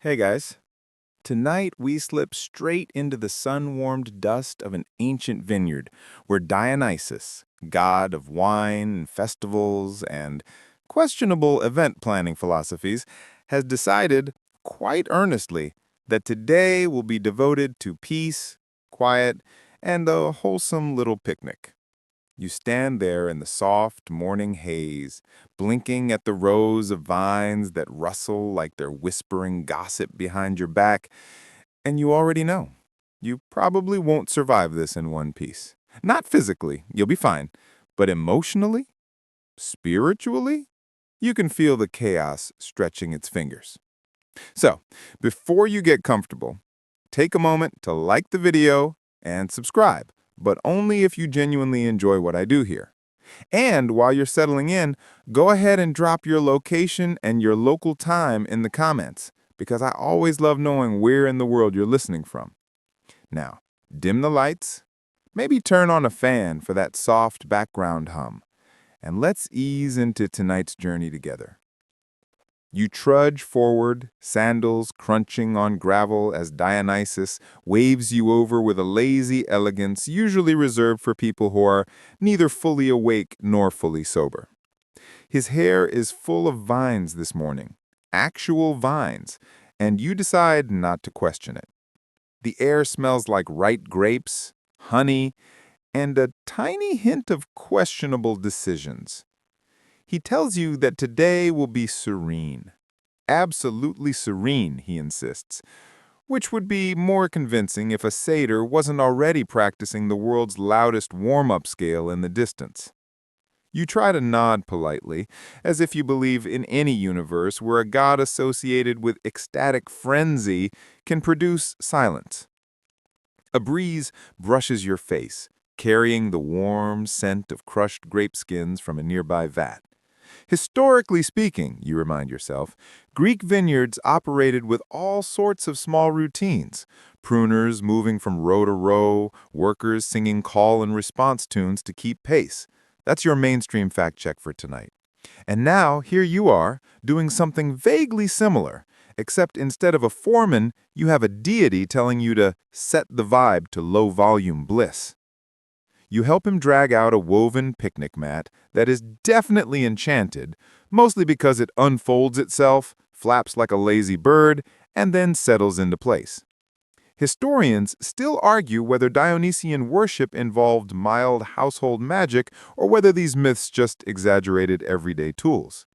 Hey guys. Tonight we slip straight into the sun-warmed dust of an ancient vineyard where Dionysus, god of wine and festivals and questionable event planning philosophies, has decided, quite earnestly, that today will be devoted to peace, quiet, and a wholesome little picnic. You stand there in the soft morning haze, blinking at the rows of vines that rustle like they're whispering gossip behind your back, and you already know. You probably won't survive this in one piece. Not physically, you'll be fine, but emotionally, spiritually, you can feel the chaos stretching its fingers. So, before you get comfortable, take a moment to like the video and subscribe, but only if you genuinely enjoy what I do here. And while you're settling in, go ahead and drop your location and your local time in the comments, because I always love knowing where in the world you're listening from. Now, dim the lights, maybe turn on a fan for that soft background hum, and let's ease into tonight's journey together. You trudge forward, sandals crunching on gravel as Dionysus waves you over with a lazy elegance usually reserved for people who are neither fully awake nor fully sober. His hair is full of vines this morning, actual vines, and you decide not to question it. The air smells like ripe grapes, honey, and a tiny hint of questionable decisions. He tells you that today will be serene. Absolutely serene, he insists, which would be more convincing if a satyr wasn't already practicing the world's loudest warm-up scale in the distance. You try to nod politely, as if you believe in any universe where a god associated with ecstatic frenzy can produce silence. A breeze brushes your face, carrying the warm scent of crushed grape skins from a nearby vat. Historically speaking, you remind yourself, Greek vineyards operated with all sorts of small routines, pruners moving from row to row, workers singing call and response tunes to keep pace. That's your mainstream fact check for tonight. And now, here you are, doing something vaguely similar, except instead of a foreman, you have a deity telling you to set the vibe to low-volume bliss. You help him drag out a woven picnic mat that is definitely enchanted, mostly because it unfolds itself, flaps like a lazy bird, and then settles into place. Historians still argue whether Dionysian worship involved mild household magic or whether these myths just exaggerated everyday tools.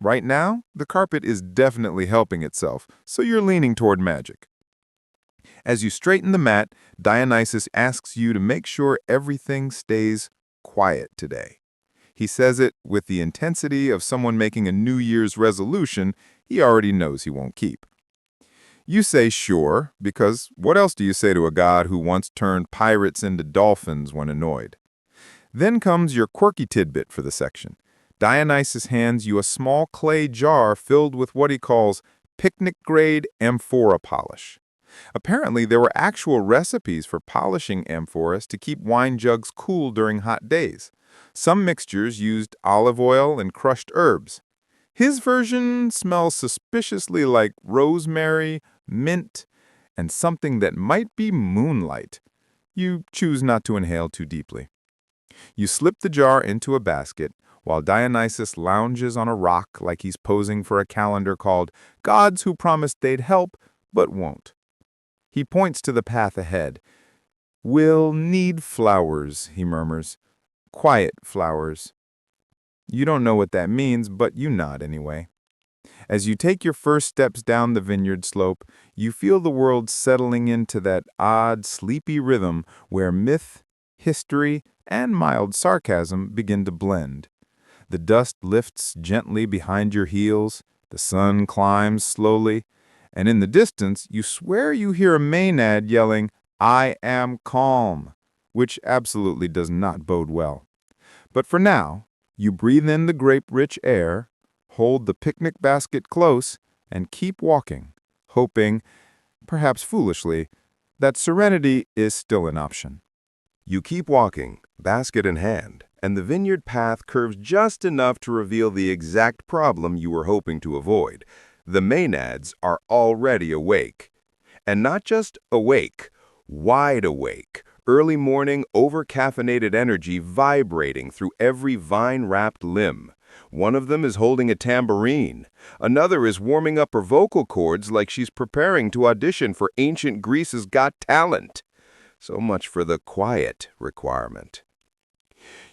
Right now, the carpet is definitely helping itself, so you're leaning toward magic. As you straighten the mat, Dionysus asks you to make sure everything stays quiet today. He says it with the intensity of someone making a New Year's resolution he already knows he won't keep. You say sure, because what else do you say to a god who once turned pirates into dolphins when annoyed? Then comes your quirky tidbit for the section. Dionysus hands you a small clay jar filled with what he calls picnic-grade amphora polish. Apparently, there were actual recipes for polishing amphoras to keep wine jugs cool during hot days. Some mixtures used olive oil and crushed herbs. His version smells suspiciously like rosemary, mint, and something that might be moonlight. You choose not to inhale too deeply. You slip the jar into a basket, while Dionysus lounges on a rock like he's posing for a calendar called Gods Who Promised They'd Help, but Won't. He points to the path ahead. "We'll need flowers," he murmurs. "Quiet flowers." You don't know what that means, but you nod anyway. As you take your first steps down the vineyard slope, you feel the world settling into that odd, sleepy rhythm where myth, history, and mild sarcasm begin to blend. The dust lifts gently behind your heels, the sun climbs slowly, and in the distance, you swear you hear a Maenad yelling, "I am calm," which absolutely does not bode well. But for now, you breathe in the grape-rich air, hold the picnic basket close, and keep walking, hoping, perhaps foolishly, that serenity is still an option. You keep walking, basket in hand, and the vineyard path curves just enough to reveal the exact problem you were hoping to avoid. The Maenads are already awake. And not just awake, wide awake, early morning over-caffeinated energy vibrating through every vine-wrapped limb. One of them is holding a tambourine. Another is warming up her vocal cords like she's preparing to audition for ancient Greece's Got Talent. So much for the quiet requirement.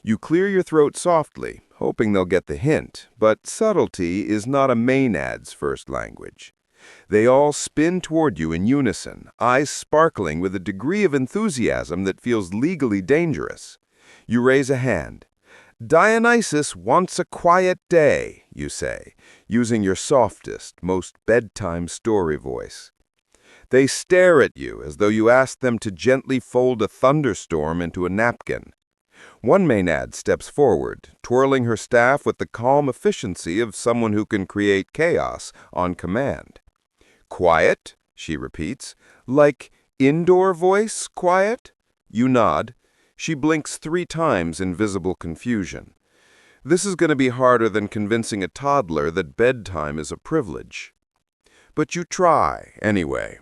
You clear your throat softly, hoping they'll get the hint, but subtlety is not a Maenad's first language. They all spin toward you in unison, eyes sparkling with a degree of enthusiasm that feels legally dangerous. You raise a hand. "Dionysus wants a quiet day," you say, using your softest, most bedtime story voice. They stare at you as though you asked them to gently fold a thunderstorm into a napkin. One Maenad steps forward, twirling her staff with the calm efficiency of someone who can create chaos on command. "Quiet," she repeats. "Like indoor voice quiet?" You nod. She blinks 3 times in visible confusion. This is going to be harder than convincing a toddler that bedtime is a privilege. But you try, anyway.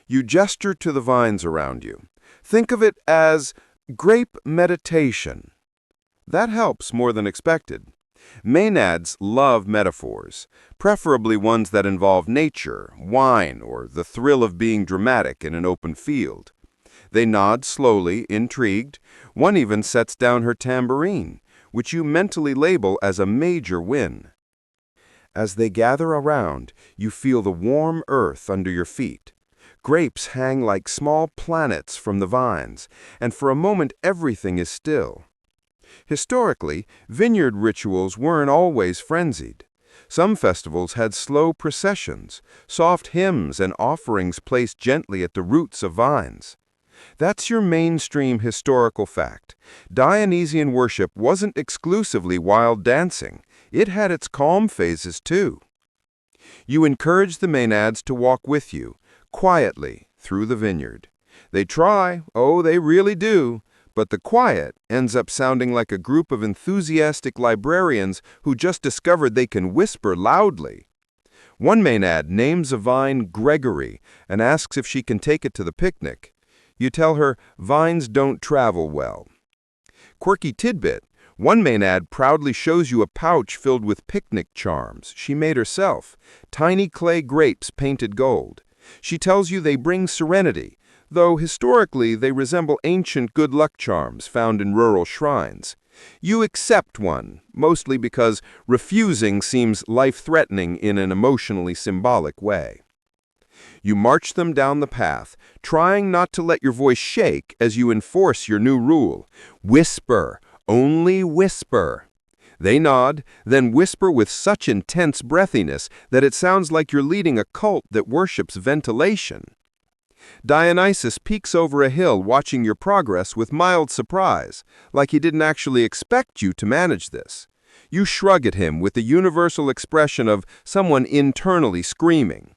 You gesture to the vines around you. Think of it as grape meditation. That helps more than expected. Maenads love metaphors, preferably ones that involve nature, wine, or the thrill of being dramatic in an open field. They nod slowly, intrigued. One even sets down her tambourine, which you mentally label as a major win. As they gather around, you feel the warm earth under your feet. Grapes hang like small planets from the vines, and for a moment everything is still. Historically, vineyard rituals weren't always frenzied. Some festivals had slow processions, soft hymns, and offerings placed gently at the roots of vines. That's your mainstream historical fact. Dionysian worship wasn't exclusively wild dancing. It had its calm phases too. You encourage the Maenads to walk with you, quietly, through the vineyard. They try, oh, they really do, but the quiet ends up sounding like a group of enthusiastic librarians who just discovered they can whisper loudly. One Maenad names a vine Gregory and asks if she can take it to the picnic. You tell her vines don't travel well. Quirky tidbit, one Maenad proudly shows you a pouch filled with picnic charms she made herself, tiny clay grapes painted gold. She tells you they bring serenity, though historically they resemble ancient good luck charms found in rural shrines. You accept one, mostly because refusing seems life-threatening in an emotionally symbolic way. You march them down the path, trying not to let your voice shake as you enforce your new rule. Whisper, only whisper. They nod, then whisper with such intense breathiness that it sounds like you're leading a cult that worships ventilation. Dionysus peeks over a hill watching your progress with mild surprise, like he didn't actually expect you to manage this. You shrug at him with the universal expression of someone internally screaming.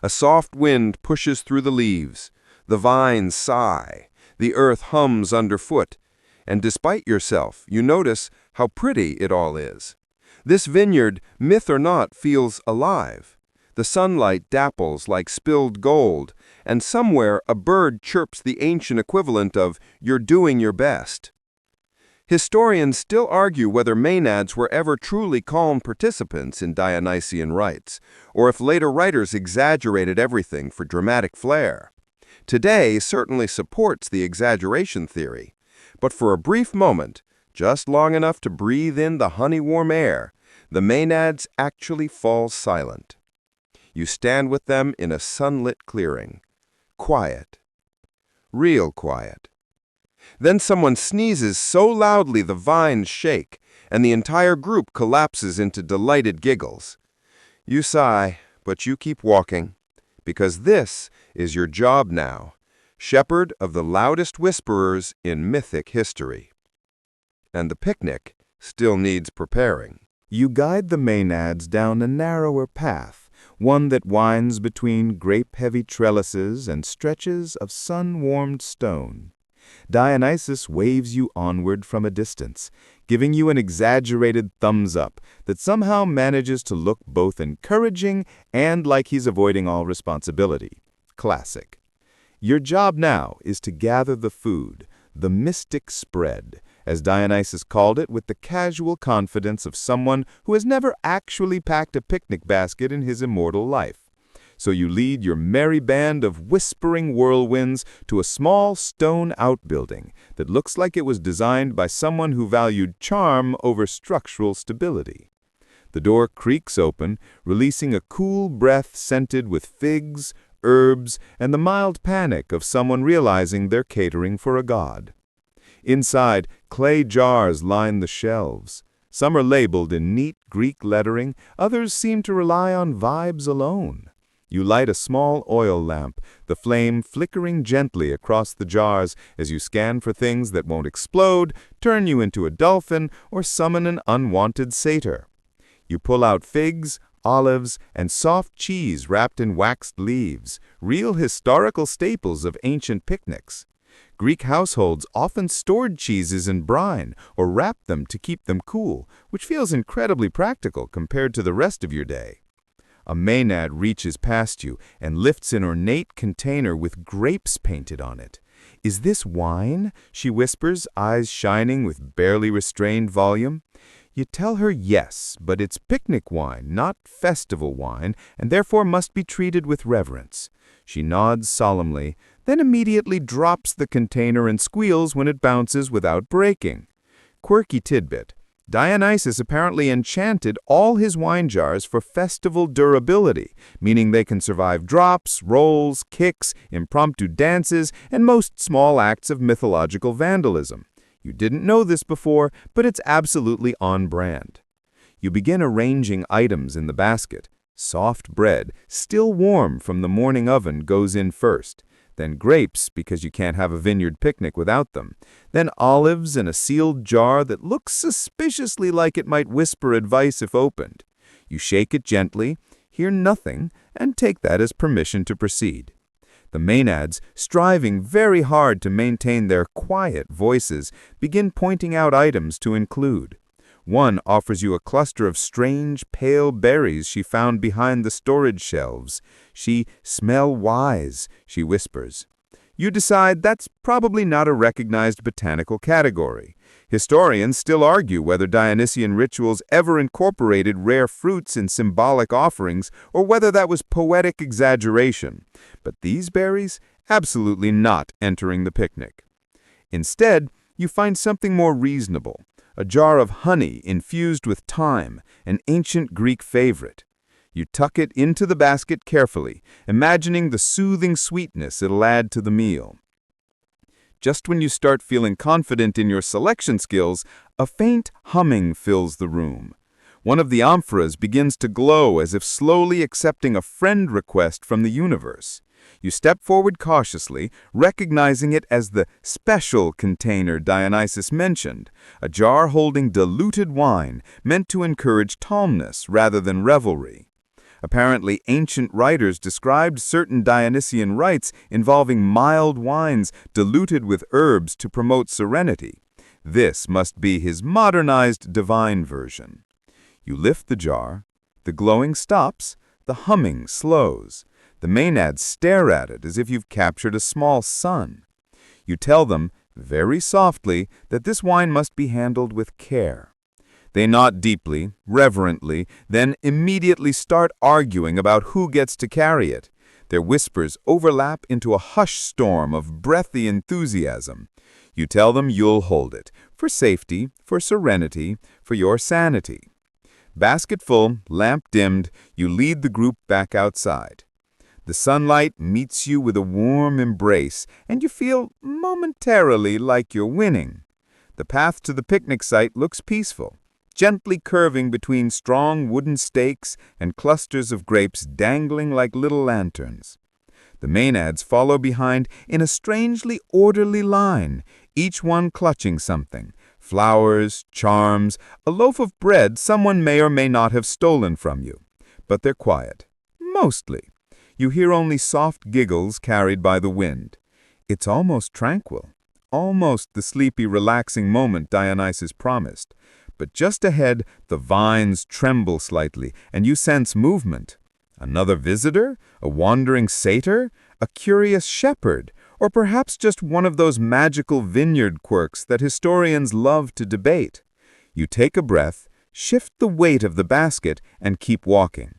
A soft wind pushes through the leaves. The vines sigh. The earth hums underfoot. And despite yourself, you notice how pretty it all is. This vineyard, myth or not, feels alive. The sunlight dapples like spilled gold, and somewhere a bird chirps the ancient equivalent of, "You're doing your best." Historians still argue whether Maenads were ever truly calm participants in Dionysian rites, or if later writers exaggerated everything for dramatic flair. Today certainly supports the exaggeration theory, but for a brief moment, just long enough to breathe in the honey-warm air, the Maenads actually fall silent. You stand with them in a sunlit clearing. Quiet. Real quiet. Then someone sneezes so loudly the vines shake, and the entire group collapses into delighted giggles. You sigh, but you keep walking, because this is your job now, shepherd of the loudest whisperers in mythic history. And the picnic still needs preparing. You guide the Maenads down a narrower path, one that winds between grape-heavy trellises and stretches of sun-warmed stone. Dionysus waves you onward from a distance, giving you an exaggerated thumbs up that somehow manages to look both encouraging and like he's avoiding all responsibility. Classic. Your job now is to gather the food, the mystic spread, as Dionysus called it with the casual confidence of someone who has never actually packed a picnic basket in his immortal life. So you lead your merry band of whispering whirlwinds to a small stone outbuilding that looks like it was designed by someone who valued charm over structural stability. The door creaks open, releasing a cool breath scented with figs, herbs, and the mild panic of someone realizing they're catering for a god. Inside, clay jars line the shelves. Some are labeled in neat Greek lettering, others seem to rely on vibes alone. You light a small oil lamp, the flame flickering gently across the jars as you scan for things that won't explode, turn you into a dolphin, or summon an unwanted satyr. You pull out figs, olives, and soft cheese wrapped in waxed leaves, real historical staples of ancient picnics. Greek households often stored cheeses in brine or wrapped them to keep them cool, which feels incredibly practical compared to the rest of your day. A Maenad reaches past you and lifts an ornate container with grapes painted on it. "Is this wine?" she whispers, eyes shining with barely restrained volume. You tell her yes, but it's picnic wine, not festival wine, and therefore must be treated with reverence. She nods solemnly, then immediately drops the container and squeals when it bounces without breaking. Quirky tidbit. Dionysus apparently enchanted all his wine jars for festival durability, meaning they can survive drops, rolls, kicks, impromptu dances, and most small acts of mythological vandalism. You didn't know this before, but it's absolutely on brand. You begin arranging items in the basket. Soft bread, still warm from the morning oven, goes in first. Then grapes, because you can't have a vineyard picnic without them. Then olives in a sealed jar that looks suspiciously like it might whisper advice if opened. You shake it gently, hear nothing, and take that as permission to proceed. The Maenads, striving very hard to maintain their quiet voices, begin pointing out items to include. One offers you a cluster of strange, pale berries she found behind the storage shelves. She smell wise, she whispers. You decide that's probably not a recognized botanical category. Historians still argue whether Dionysian rituals ever incorporated rare fruits in symbolic offerings or whether that was poetic exaggeration. But these berries, absolutely not entering the picnic. Instead, you find something more reasonable. A jar of honey infused with thyme, an ancient Greek favorite. You tuck it into the basket carefully, imagining the soothing sweetness it'll add to the meal. Just when you start feeling confident in your selection skills, a faint humming fills the room. One of the amphoras begins to glow as if slowly accepting a friend request from the universe. You step forward cautiously, recognizing it as the special container Dionysus mentioned, a jar holding diluted wine meant to encourage calmness rather than revelry. Apparently, ancient writers described certain Dionysian rites involving mild wines diluted with herbs to promote serenity. This must be his modernized divine version. You lift the jar, the glowing stops, the humming slows. The Maenads stare at it as if you've captured a small sun. You tell them, very softly, that this wine must be handled with care. They nod deeply, reverently, then immediately start arguing about who gets to carry it. Their whispers overlap into a hush storm of breathy enthusiasm. You tell them you'll hold it, for safety, for serenity, for your sanity. Basket full, lamp dimmed, you lead the group back outside. The sunlight meets you with a warm embrace, and you feel momentarily like you're winning. The path to the picnic site looks peaceful, gently curving between strong wooden stakes and clusters of grapes dangling like little lanterns. The Maenads follow behind in a strangely orderly line, each one clutching something. Flowers, charms, a loaf of bread someone may or may not have stolen from you. But they're quiet. Mostly. You hear only soft giggles carried by the wind. It's almost tranquil. almost the sleepy, relaxing moment Dionysus promised. But just ahead, the vines tremble slightly, and you sense movement. Another visitor? A wandering satyr? A curious shepherd? Or perhaps just one of those magical vineyard quirks that historians love to debate? You take a breath, shift the weight of the basket, and keep walking.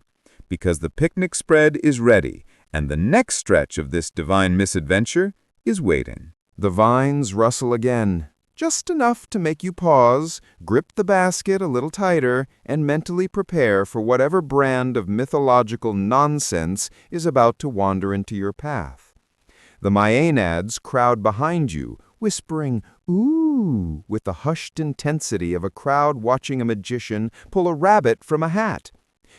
Because the picnic spread is ready, and the next stretch of this divine misadventure is waiting. The vines rustle again, just enough to make you pause, grip the basket a little tighter, and mentally prepare for whatever brand of mythological nonsense is about to wander into your path. The Maenads crowd behind you, whispering, "Ooh," with the hushed intensity of a crowd watching a magician pull a rabbit from a hat.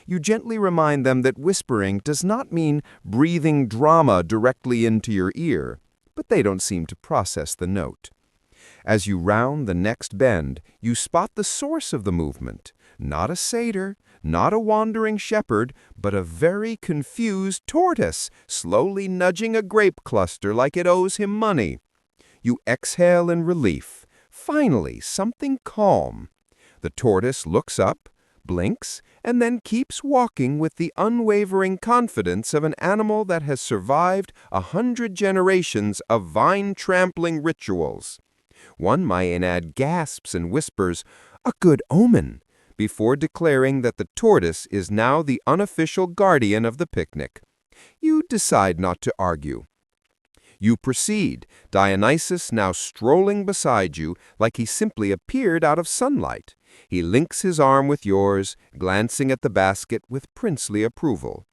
You gently remind them that whispering does not mean breathing drama directly into your ear, but they don't seem to process the note. As you round the next bend, you spot the source of the movement. Not a satyr, not a wandering shepherd, but a very confused tortoise, slowly nudging a grape cluster like it owes him money. You exhale in relief. Finally, something calm. The tortoise looks up, blinks, and then keeps walking with the unwavering confidence of an animal that has survived 100 generations of vine-trampling rituals. One Maenads gasps and whispers, "A good omen," before declaring that the tortoise is now the unofficial guardian of the picnic. You decide not to argue. You proceed, Dionysus now strolling beside you like he simply appeared out of sunlight. He links his arm with yours, glancing at the basket with princely approval.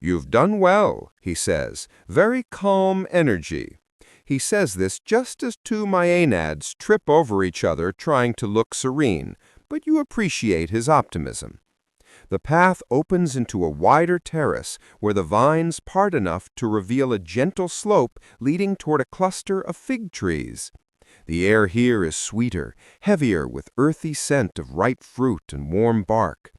"You've done well," he says, "very calm energy." He says this just as two Maenads trip over each other trying to look serene, but you appreciate his optimism. The path opens into a wider terrace where the vines part enough to reveal a gentle slope leading toward a cluster of fig trees. The air here is sweeter, heavier with earthy scent of ripe fruit and warm bark.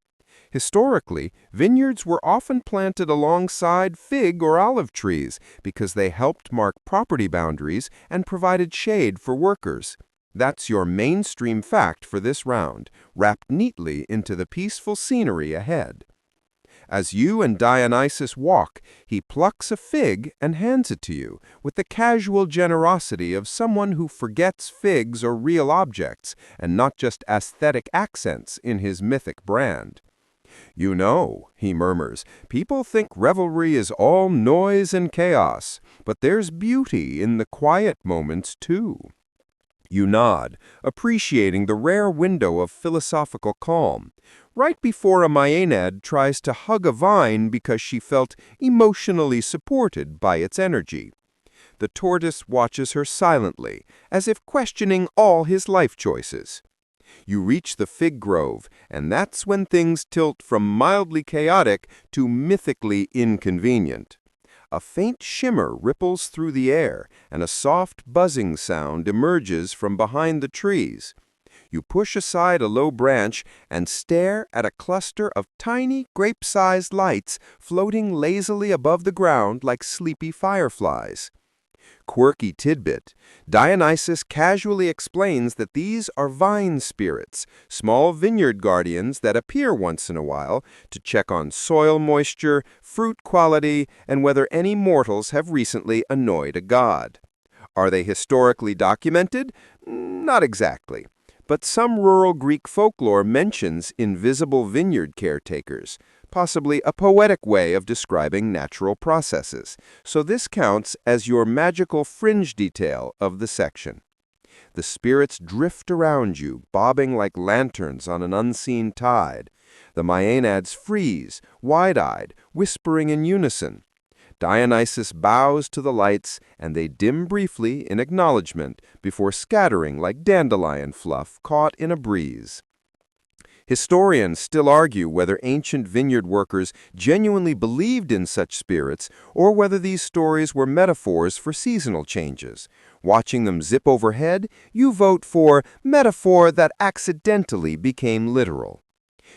Historically, vineyards were often planted alongside fig or olive trees because they helped mark property boundaries and provided shade for workers. That's your mainstream fact for this round, wrapped neatly into the peaceful scenery ahead. As you and Dionysus walk, he plucks a fig and hands it to you, with the casual generosity of someone who forgets figs are real objects and not just aesthetic accents in his mythic brand. "You know," he murmurs, "people think revelry is all noise and chaos, but there's beauty in the quiet moments, too." You nod, appreciating the rare window of philosophical calm, right before a Maenads tries to hug a vine because she felt emotionally supported by its energy. The tortoise watches her silently, as if questioning all his life choices. You reach the fig grove, and that's when things tilt from mildly chaotic to mythically inconvenient. A faint shimmer ripples through the air, and a soft buzzing sound emerges from behind the trees. You push aside a low branch and stare at a cluster of tiny grape-sized lights floating lazily above the ground like sleepy fireflies. Quirky tidbit, Dionysus casually explains that these are vine spirits, small vineyard guardians that appear once in a while to check on soil moisture, fruit quality, and whether any mortals have recently annoyed a god. Are they historically documented? Not exactly. But some rural Greek folklore mentions invisible vineyard caretakers, possibly a poetic way of describing natural processes, so this counts as your magical fringe detail of the section. The spirits drift around you, bobbing like lanterns on an unseen tide. The Maenads freeze, wide-eyed, whispering in unison. Dionysus bows to the lights, and they dim briefly in acknowledgement before scattering like dandelion fluff caught in a breeze. Historians still argue whether ancient vineyard workers genuinely believed in such spirits or whether these stories were metaphors for seasonal changes. Watching them zip overhead, you vote for metaphor that accidentally became literal.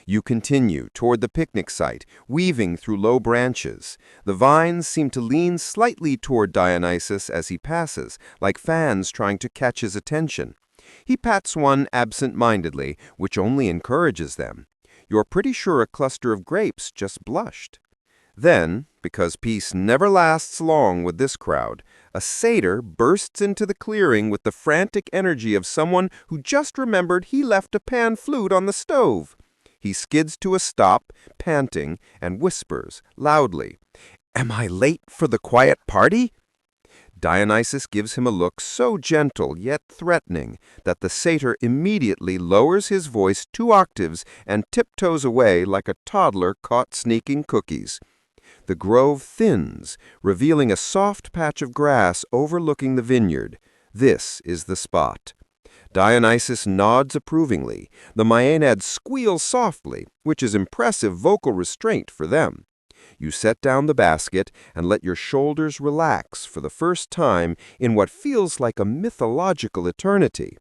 You continue toward the picnic site, weaving through low branches. The vines seem to lean slightly toward Dionysus as he passes, like fans trying to catch his attention. He pats one absent-mindedly, which only encourages them. You're pretty sure a cluster of grapes just blushed. Then, because peace never lasts long with this crowd, a satyr bursts into the clearing with the frantic energy of someone who just remembered he left a pan flute on the stove. He skids to a stop, panting, and whispers loudly, "Am I late for the quiet party?" Dionysus gives him a look so gentle yet threatening that the satyr immediately lowers his voice 2 octaves and tiptoes away like a toddler caught sneaking cookies. The grove thins, revealing a soft patch of grass overlooking the vineyard. This is the spot. Dionysus nods approvingly. The Maenads squeal softly, which is impressive vocal restraint for them. You set down the basket and let your shoulders relax for the first time in what feels like a mythological eternity.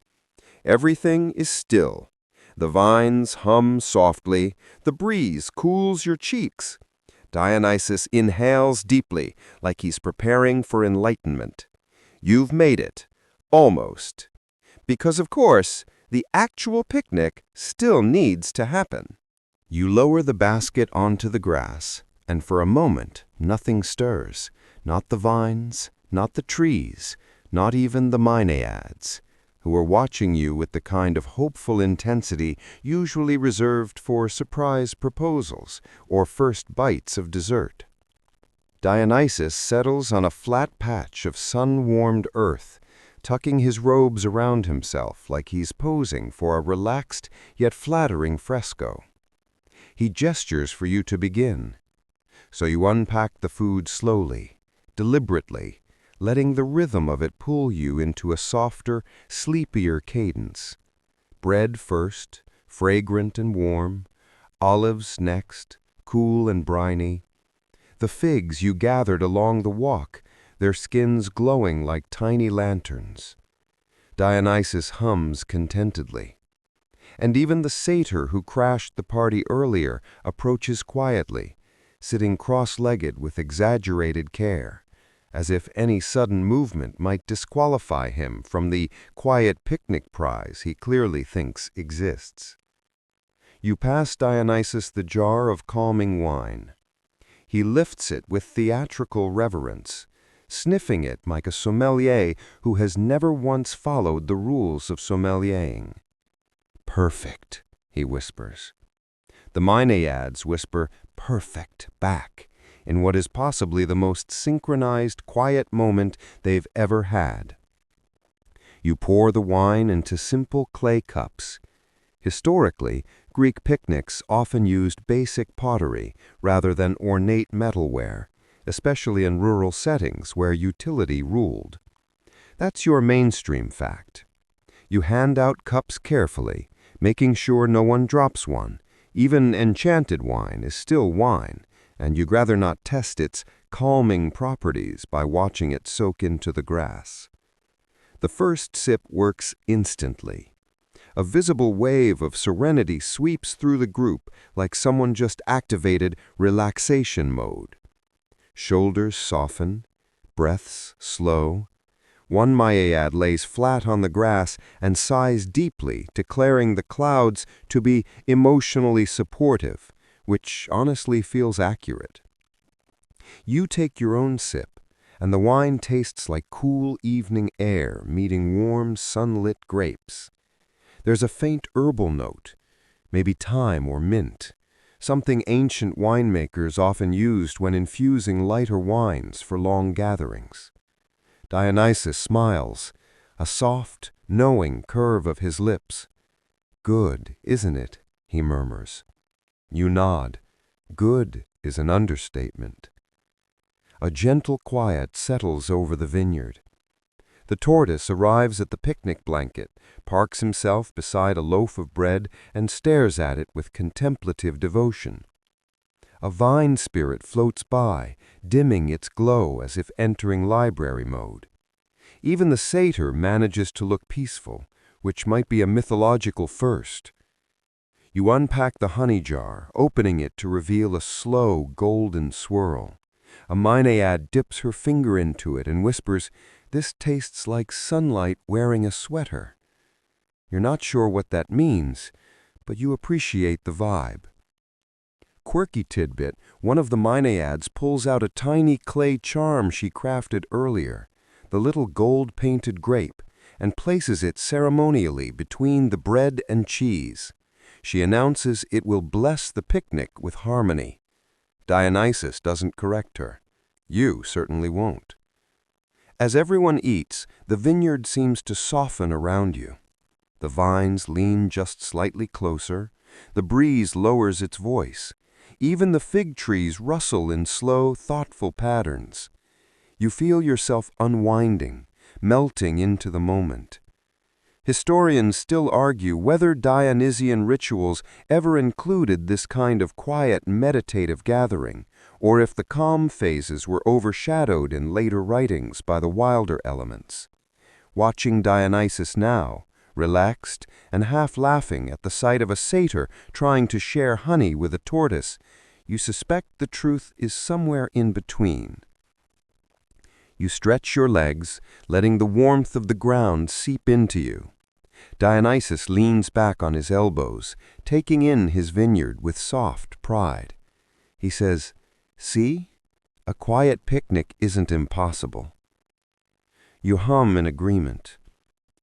Everything is still. The vines hum softly. The breeze cools your cheeks. Dionysus inhales deeply, like he's preparing for enlightenment. You've made it. Almost. Because, of course, the actual picnic still needs to happen. You lower the basket onto the grass, and for a moment, nothing stirs. Not the vines, not the trees, not even the Maenads, who are watching you with the kind of hopeful intensity usually reserved for surprise proposals or first bites of dessert. Dionysus settles on a flat patch of sun-warmed earth, tucking his robes around himself like he's posing for a relaxed yet flattering fresco. He gestures for you to begin. So you unpack the food slowly, deliberately, letting the rhythm of it pull you into a softer, sleepier cadence. Bread first, fragrant and warm, olives next, cool and briny. The figs you gathered along the walk, their skins glowing like tiny lanterns. Dionysus hums contentedly. And even the satyr who crashed the party earlier approaches quietly, sitting cross-legged with exaggerated care, as if any sudden movement might disqualify him from the quiet picnic prize he clearly thinks exists. You pass Dionysus the jar of calming wine. He lifts it with theatrical reverence, sniffing it like a sommelier who has never once followed the rules of sommeliering. "Perfect," he whispers. The Maenads whisper "perfect" back, in what is possibly the most synchronized, quiet moment they've ever had. You pour the wine into simple clay cups. Historically, Greek picnics often used basic pottery rather than ornate metalware, especially in rural settings where utility ruled. That's your mainstream fact. You hand out cups carefully, making sure no one drops one. Even enchanted wine is still wine, and you'd rather not test its calming properties by watching it soak into the grass. The first sip works instantly. A visible wave of serenity sweeps through the group like someone just activated relaxation mode. Shoulders soften, breaths slow. One Maead lays flat on the grass and sighs deeply, declaring the clouds to be emotionally supportive, which honestly feels accurate. You take your own sip, and the wine tastes like cool evening air meeting warm, sunlit grapes. There's a faint herbal note, maybe thyme or mint, something ancient winemakers often used when infusing lighter wines for long gatherings. Dionysus smiles, a soft, knowing curve of his lips. "Good, isn't it?" he murmurs. You nod. Good is an understatement. A gentle quiet settles over the vineyard. The tortoise arrives at the picnic blanket, parks himself beside a loaf of bread, and stares at it with contemplative devotion. A vine spirit floats by, dimming its glow as if entering library mode. Even the satyr manages to look peaceful, which might be a mythological first. You unpack the honey jar, opening it to reveal a slow, golden swirl. A Maenads dips her finger into it and whispers, "This tastes like sunlight wearing a sweater." You're not sure what that means, but you appreciate the vibe. Quirky tidbit, one of the Maenads pulls out a tiny clay charm she crafted earlier, the little gold-painted grape, and places it ceremonially between the bread and cheese. She announces it will bless the picnic with harmony. Dionysus doesn't correct her. You certainly won't. As everyone eats, the vineyard seems to soften around you. The vines lean just slightly closer. The breeze lowers its voice. Even the fig trees rustle in slow, thoughtful patterns. You feel yourself unwinding, melting into the moment. Historians still argue whether Dionysian rituals ever included this kind of quiet, meditative gathering, or if the calm phases were overshadowed in later writings by the wilder elements. Watching Dionysus now, relaxed and half laughing at the sight of a satyr trying to share honey with a tortoise, you suspect the truth is somewhere in between. You stretch your legs, letting the warmth of the ground seep into you. Dionysus leans back on his elbows, taking in his vineyard with soft pride. He says, "See? A quiet picnic isn't impossible." You hum in agreement.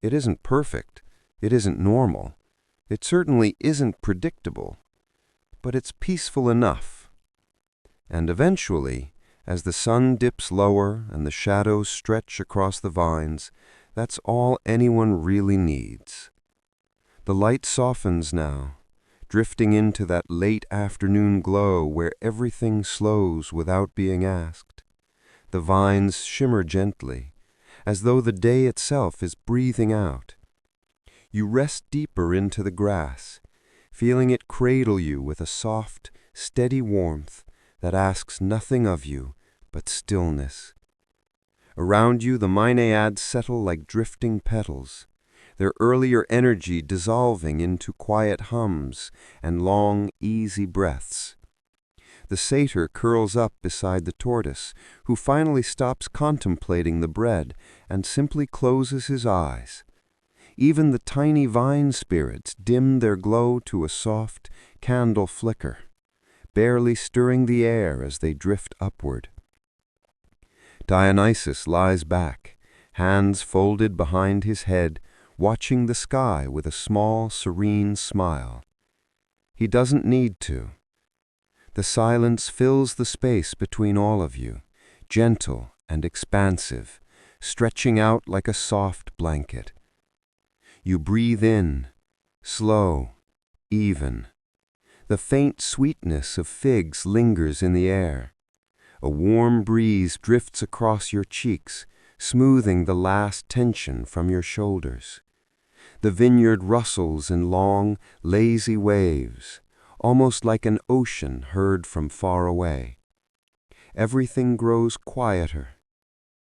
It isn't perfect. It isn't normal. It certainly isn't predictable. But it's peaceful enough. And eventually, as the sun dips lower and the shadows stretch across the vines, that's all anyone really needs. The light softens now, drifting into that late afternoon glow where everything slows without being asked. The vines shimmer gently, as though the day itself is breathing out. You rest deeper into the grass, feeling it cradle you with a soft, steady warmth that asks nothing of you but stillness. Around you the Maenads settle like drifting petals, their earlier energy dissolving into quiet hums and long, easy breaths. The satyr curls up beside the tortoise, who finally stops contemplating the bread and simply closes his eyes. Even the tiny vine spirits dim their glow to a soft candle flicker, barely stirring the air as they drift upward. Dionysus lies back, hands folded behind his head, watching the sky with a small, serene smile. He doesn't need to. The silence fills the space between all of you, gentle and expansive, stretching out like a soft blanket. You breathe in, slow, even. The faint sweetness of figs lingers in the air. A warm breeze drifts across your cheeks, smoothing the last tension from your shoulders. The vineyard rustles in long, lazy waves, almost like an ocean heard from far away. Everything grows quieter,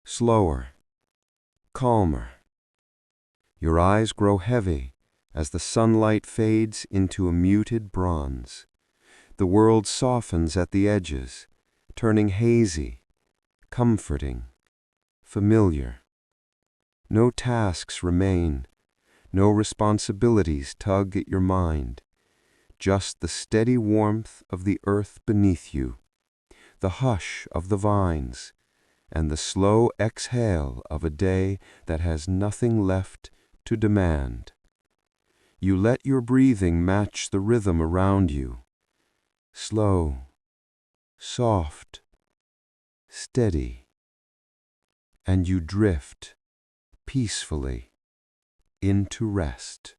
slower, calmer. Your eyes grow heavy as the sunlight fades into a muted bronze. The world softens at the edges, turning hazy, comforting, familiar. No tasks remain, no responsibilities tug at your mind, just the steady warmth of the earth beneath you, the hush of the vines, and the slow exhale of a day that has nothing left to demand. You let your breathing match the rhythm around you, slow, soft, steady, and you drift peacefully into rest.